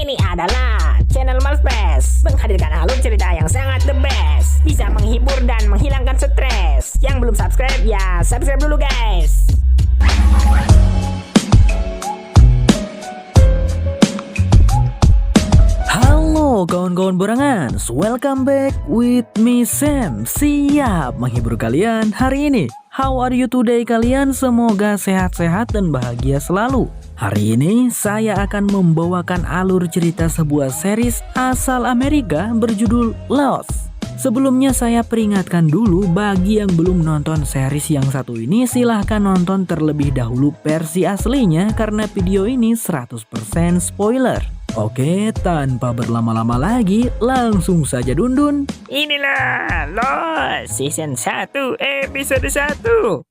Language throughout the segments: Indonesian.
Ini adalah channel Malfest, menghadirkan alur cerita yang sangat the best, bisa menghibur dan menghilangkan stres. Yang belum subscribe ya subscribe dulu guys. Halo kawan-kawan borangan, welcome back with me Sam. Siap menghibur kalian hari ini. How are you today kalian? Semoga sehat-sehat dan bahagia selalu. Hari ini saya akan membawakan alur cerita sebuah series asal Amerika berjudul Lost. Sebelumnya saya peringatkan dulu bagi yang belum nonton series yang satu ini, silahkan nonton terlebih dahulu versi aslinya karena video ini 100% spoiler. Oke, tanpa berlama-lama lagi, langsung saja dundun. Inilah Lost Season 1 episode 1.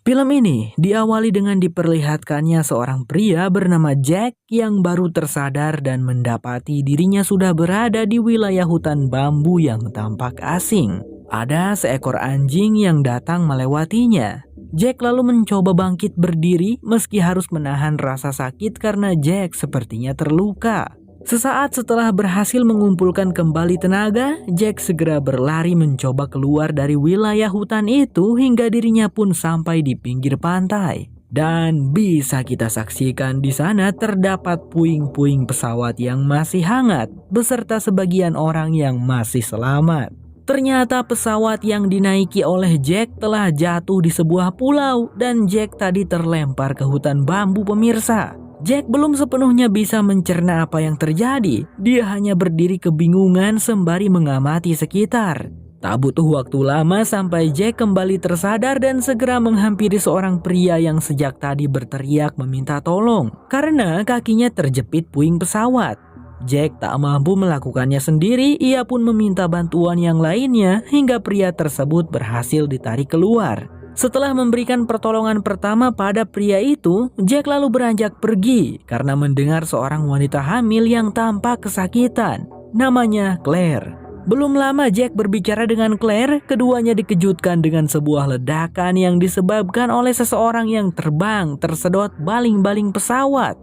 Film ini diawali dengan diperlihatkannya seorang pria bernama Jack yang baru tersadar dan mendapati dirinya sudah berada di wilayah hutan bambu yang tampak asing. Ada seekor anjing yang datang melewatinya. Jack lalu mencoba bangkit berdiri meski harus menahan rasa sakit karena Jack sepertinya terluka. Sesaat setelah berhasil mengumpulkan kembali tenaga, Jack segera berlari mencoba keluar dari wilayah hutan itu hingga dirinya pun sampai di pinggir pantai. Dan bisa kita saksikan di sana terdapat puing-puing pesawat yang masih hangat beserta sebagian orang yang masih selamat. Ternyata pesawat yang dinaiki oleh Jack telah jatuh di sebuah pulau dan Jack tadi terlempar ke hutan bambu pemirsa. Jack belum sepenuhnya bisa mencerna apa yang terjadi. Dia hanya berdiri kebingungan sembari mengamati sekitar. Tak butuh waktu lama sampai Jack kembali tersadar dan segera menghampiri seorang pria yang sejak tadi berteriak meminta tolong karena kakinya terjepit puing pesawat. Jack tak mampu melakukannya sendiri, ia pun meminta bantuan yang lainnya hingga pria tersebut berhasil ditarik keluar. Setelah memberikan pertolongan pertama pada pria itu, Jack lalu beranjak pergi karena mendengar seorang wanita hamil yang tampak kesakitan. Namanya Claire. Belum lama Jack berbicara dengan Claire, keduanya dikejutkan dengan sebuah ledakan yang disebabkan oleh seseorang yang terbang tersedot baling-baling pesawat.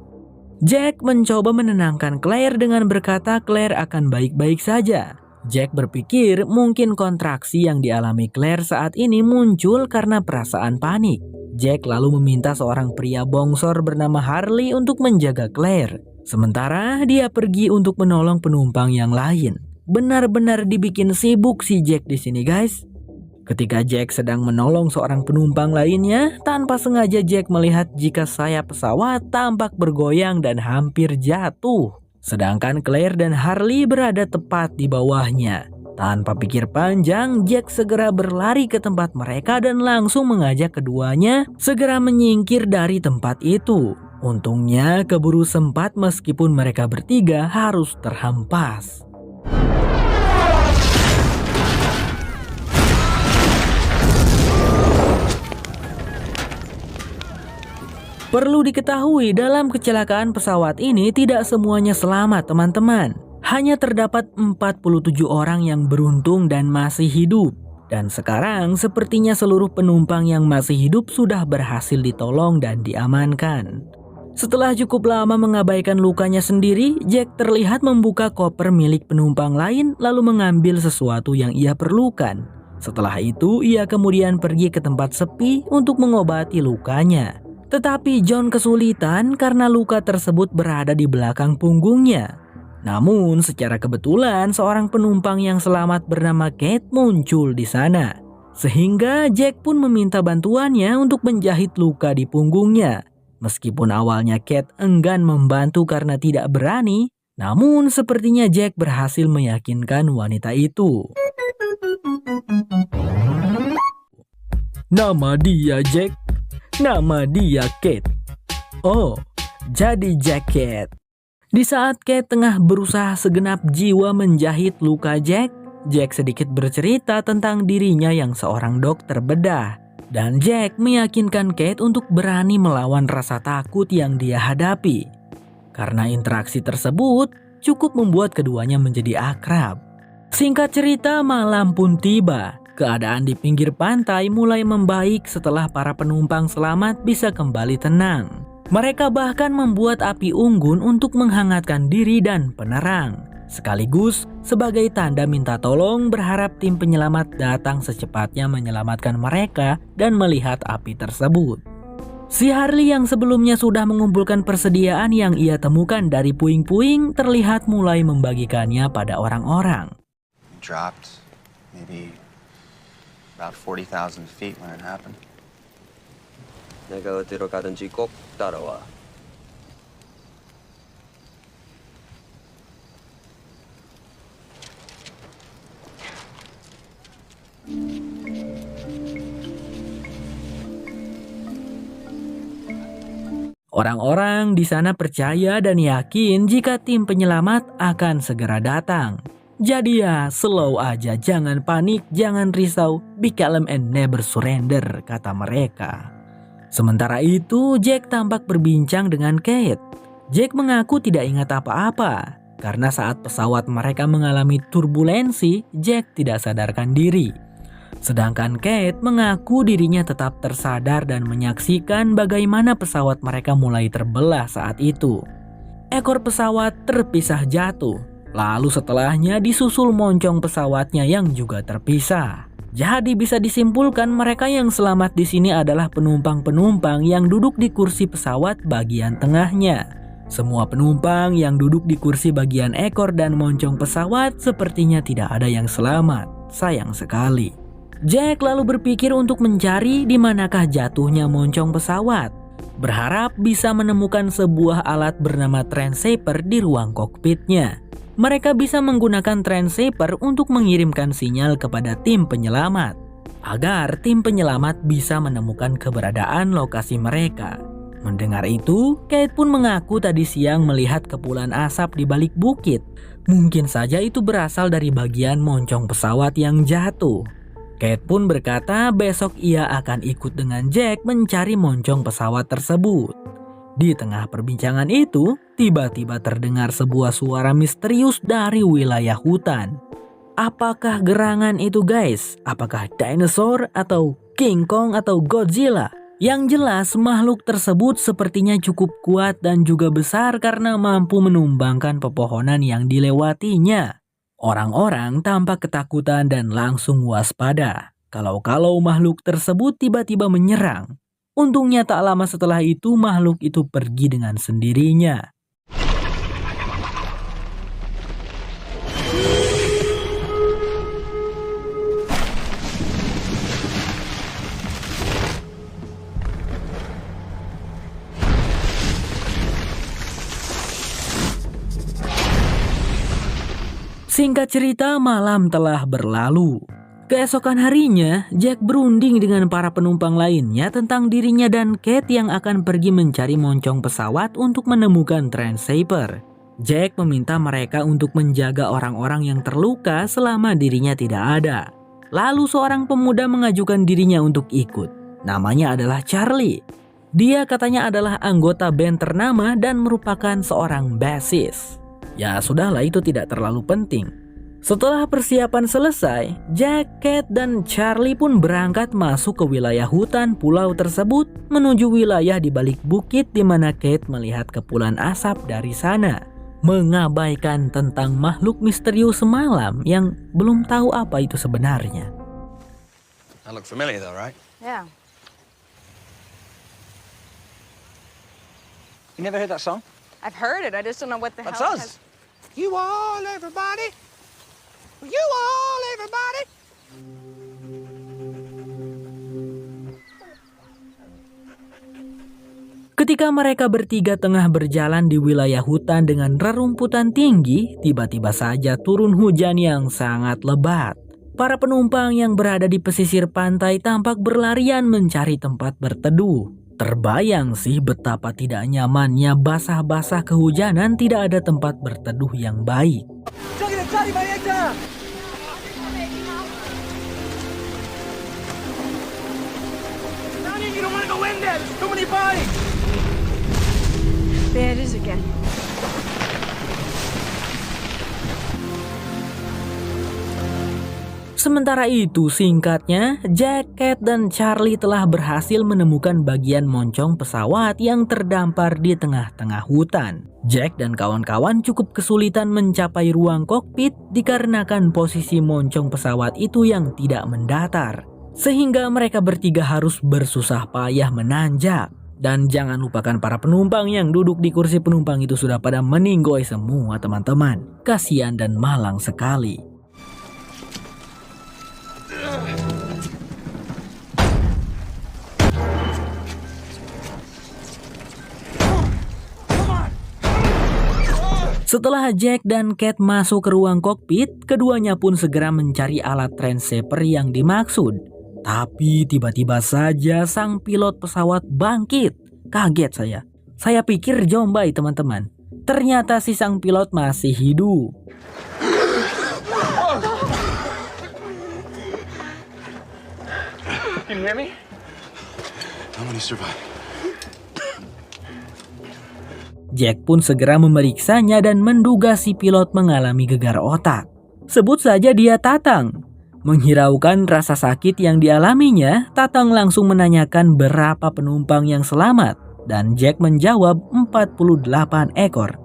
Jack mencoba menenangkan Claire dengan berkata Claire akan baik-baik saja. Jack berpikir mungkin kontraksi yang dialami Claire saat ini muncul karena perasaan panik. Jack lalu meminta seorang pria bongsor bernama Harley untuk menjaga Claire. Sementara dia pergi untuk menolong penumpang yang lain. Benar-benar dibikin sibuk si Jack di sini guys. Ketika Jack sedang menolong seorang penumpang lainnya, tanpa sengaja Jack melihat jika sayap pesawat tampak bergoyang dan hampir jatuh. Sedangkan Claire dan Harley berada tepat di bawahnya. Tanpa pikir panjang, Jack segera berlari ke tempat mereka dan langsung mengajak keduanya segera menyingkir dari tempat itu. Untungnya keburu sempat meskipun mereka bertiga harus terhempas. Perlu diketahui dalam kecelakaan pesawat ini tidak semuanya selamat teman-teman. Hanya terdapat 47 orang yang beruntung dan masih hidup. Dan sekarang sepertinya seluruh penumpang yang masih hidup sudah berhasil ditolong dan diamankan. Setelah cukup lama mengabaikan lukanya sendiri, Jack terlihat membuka koper milik penumpang lain lalu mengambil sesuatu yang ia perlukan. Setelah itu ia kemudian pergi ke tempat sepi untuk mengobati lukanya. Tetapi John kesulitan karena luka tersebut berada di belakang punggungnya. Namun secara kebetulan seorang penumpang yang selamat bernama Kate muncul di sana. Sehingga Jack pun meminta bantuannya untuk menjahit luka di punggungnya. Meskipun awalnya Kate enggan membantu karena tidak berani, namun sepertinya Jack berhasil meyakinkan wanita itu. Nama dia Jack. Nama dia Kate. Oh, jadi Jacket. Di saat Kate tengah berusaha segenap jiwa menjahit luka Jack, Jack sedikit bercerita tentang dirinya yang seorang dokter bedah. Dan Jack meyakinkan Kate untuk berani melawan rasa takut yang dia hadapi. Karena interaksi tersebut cukup membuat keduanya menjadi akrab. Singkat cerita, malam pun tiba. Keadaan di pinggir pantai mulai membaik setelah para penumpang selamat bisa kembali tenang. Mereka bahkan membuat api unggun untuk menghangatkan diri dan penerang. Sekaligus sebagai tanda minta tolong berharap tim penyelamat datang secepatnya menyelamatkan mereka dan melihat api tersebut. Si Harley yang sebelumnya sudah mengumpulkan persediaan yang ia temukan dari puing-puing terlihat mulai membagikannya pada orang-orang. Dropped maybe about 40,000 feet when it happened. 내가 어디로 가든지 꼭 따라와. Orang-orang di sana percaya dan yakin jika tim penyelamat akan segera datang. Jadi ya, slow aja, jangan panik, jangan risau, be calm and never surrender, kata mereka. Sementara itu, Jack tampak berbincang dengan Kate. Jack mengaku tidak ingat apa-apa, karena saat pesawat mereka mengalami turbulensi, Jack tidak sadarkan diri. Sedangkan Kate mengaku dirinya tetap tersadar dan menyaksikan bagaimana pesawat mereka mulai terbelah saat itu. Ekor pesawat terpisah jatuh, lalu setelahnya disusul moncong pesawatnya yang juga terpisah. Jadi bisa disimpulkan mereka yang selamat di sini adalah penumpang-penumpang yang duduk di kursi pesawat bagian tengahnya. Semua penumpang yang duduk di kursi bagian ekor dan moncong pesawat sepertinya tidak ada yang selamat. Sayang sekali. Jack lalu berpikir untuk mencari di manakah jatuhnya moncong pesawat. Berharap bisa menemukan sebuah alat bernama transceiver di ruang kokpitnya. Mereka bisa menggunakan transceiver untuk mengirimkan sinyal kepada tim penyelamat, agar tim penyelamat bisa menemukan keberadaan lokasi mereka. Mendengar itu, Kate pun mengaku tadi siang melihat kepulan asap di balik bukit. Mungkin saja itu berasal dari bagian moncong pesawat yang jatuh. Kate pun berkata besok ia akan ikut dengan Jack mencari moncong pesawat tersebut. Di tengah perbincangan itu, tiba-tiba terdengar sebuah suara misterius dari wilayah hutan. Apakah gerangan itu guys? Apakah dinosaur atau King Kong atau Godzilla? Yang jelas makhluk tersebut sepertinya cukup kuat dan juga besar karena mampu menumbangkan pepohonan yang dilewatinya. Orang-orang tampak ketakutan dan langsung waspada kalau makhluk tersebut tiba-tiba menyerang. Untungnya tak lama setelah itu makhluk itu pergi dengan sendirinya. Singkat cerita, malam telah berlalu. Keesokan harinya, Jack berunding dengan para penumpang lainnya tentang dirinya dan Kate yang akan pergi mencari moncong pesawat untuk menemukan transceiver. Jack meminta mereka untuk menjaga orang-orang yang terluka selama dirinya tidak ada. Lalu seorang pemuda mengajukan dirinya untuk ikut. Namanya adalah Charlie. Dia katanya adalah anggota band ternama dan merupakan seorang bassist. Ya sudahlah, itu tidak terlalu penting. Setelah persiapan selesai, Jack, Kate, dan Charlie pun berangkat masuk ke wilayah hutan pulau tersebut menuju wilayah di balik bukit di mana Kate melihat kepulan asap dari sana, mengabaikan tentang makhluk misterius semalam yang belum tahu apa itu sebenarnya. That look familiar though, right? Yeah. You never heard that song? I've heard it. I just don't know what the That's hell us. You all, everybody. You all, everybody. Ketika mereka bertiga tengah berjalan di wilayah hutan dengan rerumputan tinggi, tiba-tiba saja turun hujan yang sangat lebat. Para penumpang yang berada di pesisir pantai tampak berlarian mencari tempat berteduh. Terbayang sih betapa tidak nyamannya basah-basah kehujanan, tidak ada tempat berteduh yang baik. There it is again. Sementara itu, singkatnya, Jack, Kate, dan Charlie telah berhasil menemukan bagian moncong pesawat yang terdampar di tengah-tengah hutan. Jack dan kawan-kawan cukup kesulitan mencapai ruang kokpit dikarenakan posisi moncong pesawat itu yang tidak mendatar. Sehingga mereka bertiga harus bersusah payah menanjak. Dan jangan lupakan para penumpang yang duduk di kursi penumpang itu sudah pada meninggoy semua teman-teman. Kasian dan malang sekali. Setelah Jack dan Kate masuk ke ruang kokpit, keduanya pun segera mencari alat transaper yang dimaksud. Tapi tiba-tiba saja sang pilot pesawat bangkit. Kaget saya. Saya pikir Jombay teman-teman. Ternyata si sang pilot masih hidup. Can you hear me? How many survive? Jack pun segera memeriksanya dan menduga si pilot mengalami gegar otak. Sebut saja dia Tatang. Menghiraukan rasa sakit yang dialaminya, Tatang langsung menanyakan berapa penumpang yang selamat. Dan Jack menjawab 48 ekor.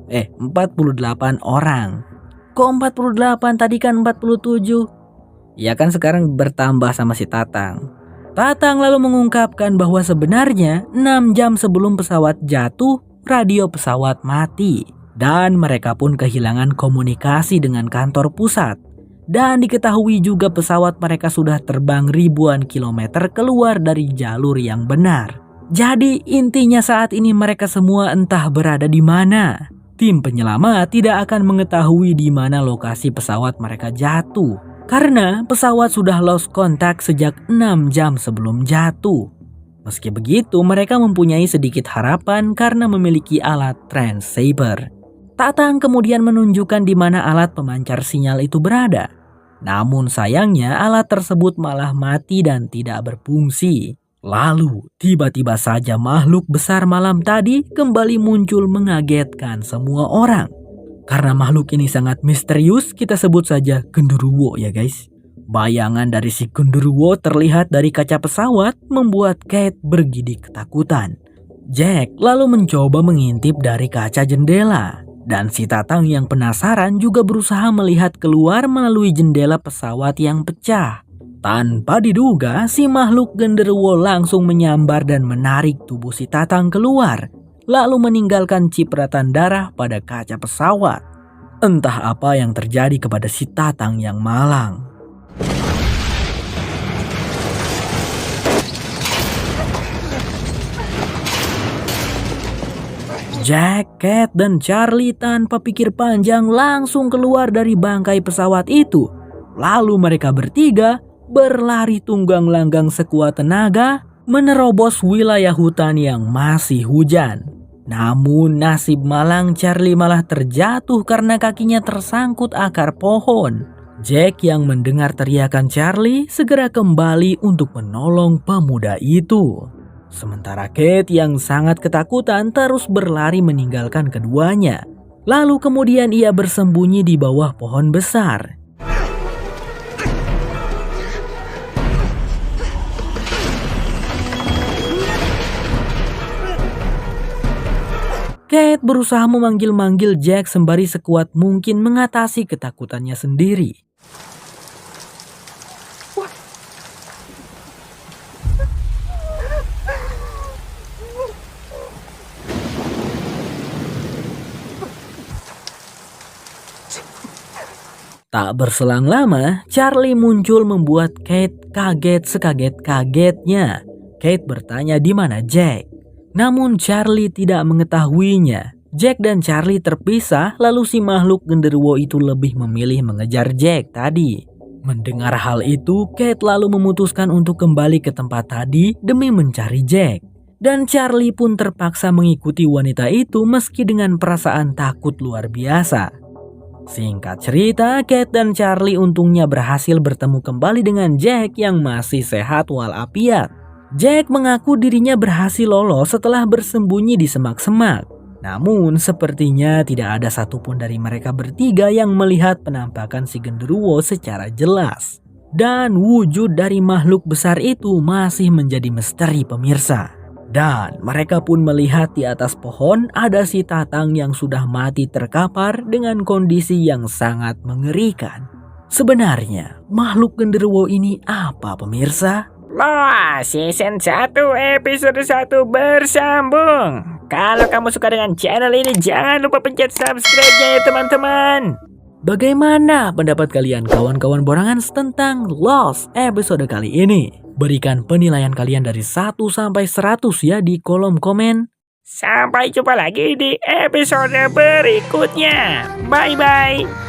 48 orang. Kok 48 tadi kan 47? Ya kan sekarang bertambah sama si Tatang. Tatang lalu mengungkapkan bahwa sebenarnya 6 jam sebelum pesawat jatuh, radio pesawat mati. Dan mereka pun kehilangan komunikasi dengan kantor pusat. Dan diketahui juga pesawat mereka sudah terbang ribuan kilometer keluar dari jalur yang benar. Jadi intinya saat ini mereka semua entah berada di mana. Tim penyelamat tidak akan mengetahui di mana lokasi pesawat mereka jatuh. Karena pesawat sudah lost contact sejak 6 jam sebelum jatuh. Meski begitu, mereka mempunyai sedikit harapan karena memiliki alat transaper. Tatang kemudian menunjukkan di mana alat pemancar sinyal itu berada. Namun sayangnya alat tersebut malah mati dan tidak berfungsi. Lalu, tiba-tiba saja makhluk besar malam tadi kembali muncul mengagetkan semua orang. Karena makhluk ini sangat misterius, kita sebut saja genderuwo ya guys. Bayangan dari si genderuwo terlihat dari kaca pesawat membuat Kate bergidik ketakutan. Jack lalu mencoba mengintip dari kaca jendela. Dan si Tatang yang penasaran juga berusaha melihat keluar melalui jendela pesawat yang pecah. Tanpa diduga, si makhluk genderuwo langsung menyambar dan menarik tubuh si Tatang keluar. Lalu meninggalkan cipratan darah pada kaca pesawat. Entah apa yang terjadi kepada si Tatang yang malang. Jack, Kate, dan Charlie tanpa pikir panjang langsung keluar dari bangkai pesawat itu. Lalu mereka bertiga berlari tunggang langgang sekuat tenaga menerobos wilayah hutan yang masih hujan. Namun nasib malang Charlie malah terjatuh karena kakinya tersangkut akar pohon. Jack yang mendengar teriakan Charlie segera kembali untuk menolong pemuda itu. Sementara Kate yang sangat ketakutan terus berlari meninggalkan keduanya. Lalu kemudian ia bersembunyi di bawah pohon besar. Kate berusaha memanggil-manggil Jack sembari sekuat mungkin mengatasi ketakutannya sendiri. Tak berselang lama, Charlie muncul membuat Kate kaget sekaget-kagetnya. Kate bertanya di mana Jack. Namun Charlie tidak mengetahuinya. Jack dan Charlie terpisah, lalu si makhluk genderuwo itu lebih memilih mengejar Jack tadi. Mendengar hal itu, Kate lalu memutuskan untuk kembali ke tempat tadi demi mencari Jack. Dan Charlie pun terpaksa mengikuti wanita itu meski dengan perasaan takut luar biasa. Singkat cerita, Kate dan Charlie untungnya berhasil bertemu kembali dengan Jack yang masih sehat walafiat. Jack mengaku dirinya berhasil lolos setelah bersembunyi di semak-semak. Namun sepertinya tidak ada satupun dari mereka bertiga yang melihat penampakan si genderuwo secara jelas. Dan wujud dari makhluk besar itu masih menjadi misteri pemirsa. Dan mereka pun melihat di atas pohon ada si Tatang yang sudah mati terkapar dengan kondisi yang sangat mengerikan. Sebenarnya makhluk genderuwo ini apa pemirsa? Loa, season 1 episode 1 bersambung. Kalau kamu suka dengan channel ini, jangan lupa pencet subscribe-nya ya teman-teman. Bagaimana pendapat kalian kawan-kawan Borangan tentang Lost episode kali ini? Berikan penilaian kalian dari 1 sampai 100 ya di kolom komen. Sampai jumpa lagi di episode berikutnya. Bye-bye.